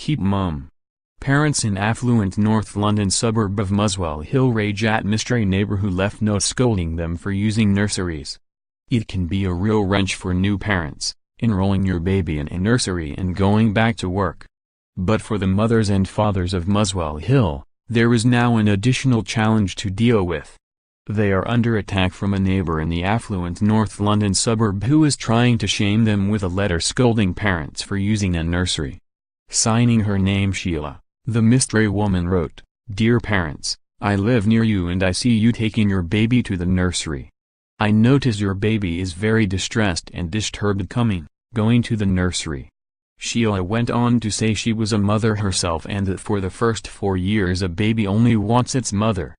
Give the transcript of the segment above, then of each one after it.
keep mum. Parents in affluent North London suburb of Muswell Hill rage at mystery neighbour who left note scolding them for using nurseries. It can be a real wrench for new parents, enrolling your baby in a nursery and going back to work. But for the mothers and fathers of Muswell Hill, there is now an additional challenge to deal with. They are under attack from a neighbour in the affluent North London suburb who is trying to shame them with a letter scolding parents for using a nursery. Signing her name Sheila, the mystery woman wrote, "Dear parents, I live near you and I see you taking your baby to the nursery. I notice your baby is very distressed and disturbed going to the nursery." Sheila went on to say she was a mother herself and that for the first 4 years a baby only wants its mother.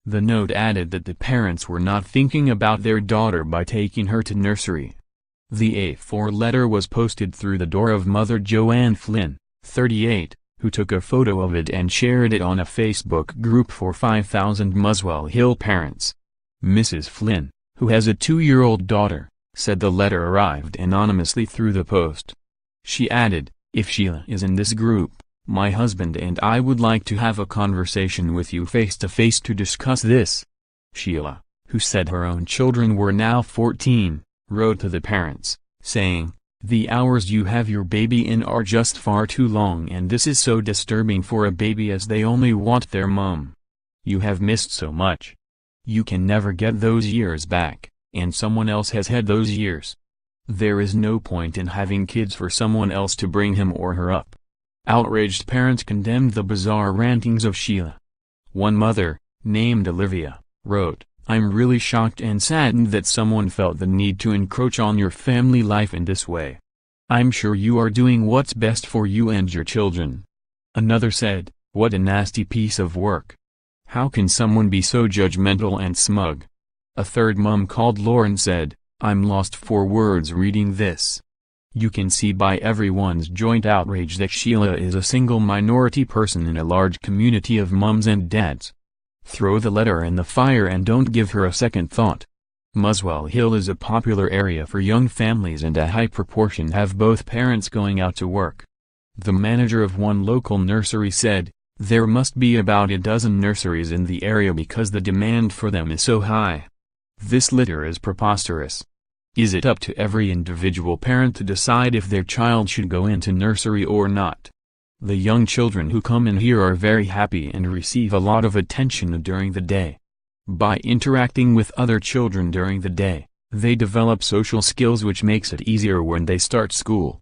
The note added that the parents were not thinking about their daughter by taking her to nursery. The A4 letter was posted through the door of Mother Joanne Flynn, 38, who took a photo of it and shared it on a Facebook group for 5,000 Muswell Hill parents. Mrs. Flynn, who has a 2-year-old daughter, said the letter arrived anonymously through the post. She added, "If Sheila is in this group, my husband and I would like to have a conversation with you face-to-face to discuss this." Sheila, who said her own children were now 14, wrote to the parents, saying, "The hours you have your baby in are just far too long and this is so disturbing for a baby as they only want their mum. You have missed so much. You can never get those years back, and someone else has had those years. There is no point in having kids for someone else to bring him or her up." Outraged parents condemned the bizarre rantings of Sheila. One mother, named Olivia, wrote, "I'm really shocked and saddened that someone felt the need to encroach on your family life in this way. I'm sure you are doing what's best for you and your children." Another said, "What a nasty piece of work. How can someone be so judgmental and smug?" A third mum called Lauren said, "I'm lost for words reading this. You can see by everyone's joint outrage that Sheila is a single minority person in a large community of mums and dads. Throw the letter in the fire and don't give her a second thought." Muswell Hill is a popular area for young families and a high proportion have both parents going out to work. The manager of one local nursery said, "There must be about a dozen nurseries in the area because the demand for them is so high. This litter is preposterous. Is it up to every individual parent to decide if their child should go into nursery or not? The young children who come in here are very happy and receive a lot of attention during the day. By interacting with other children during the day, they develop social skills which makes it easier when they start school."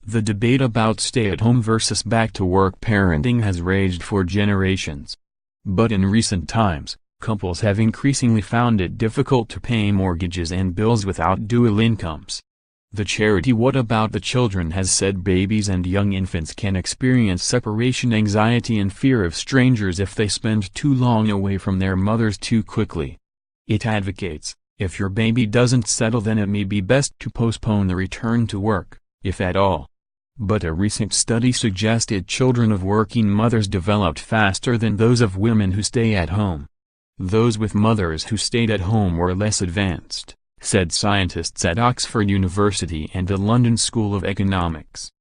The debate about stay-at-home versus back-to-work parenting has raged for generations. But in recent times, couples have increasingly found it difficult to pay mortgages and bills without dual incomes. The charity What About the Children has said babies and young infants can experience separation anxiety and fear of strangers if they spend too long away from their mothers too quickly. It advocates, if your baby doesn't settle then it may be best to postpone the return to work, if at all. But a recent study suggested children of working mothers developed faster than those of women who stay at home. Those with mothers who stayed at home were less advanced, said scientists at Oxford University and the London School of Economics.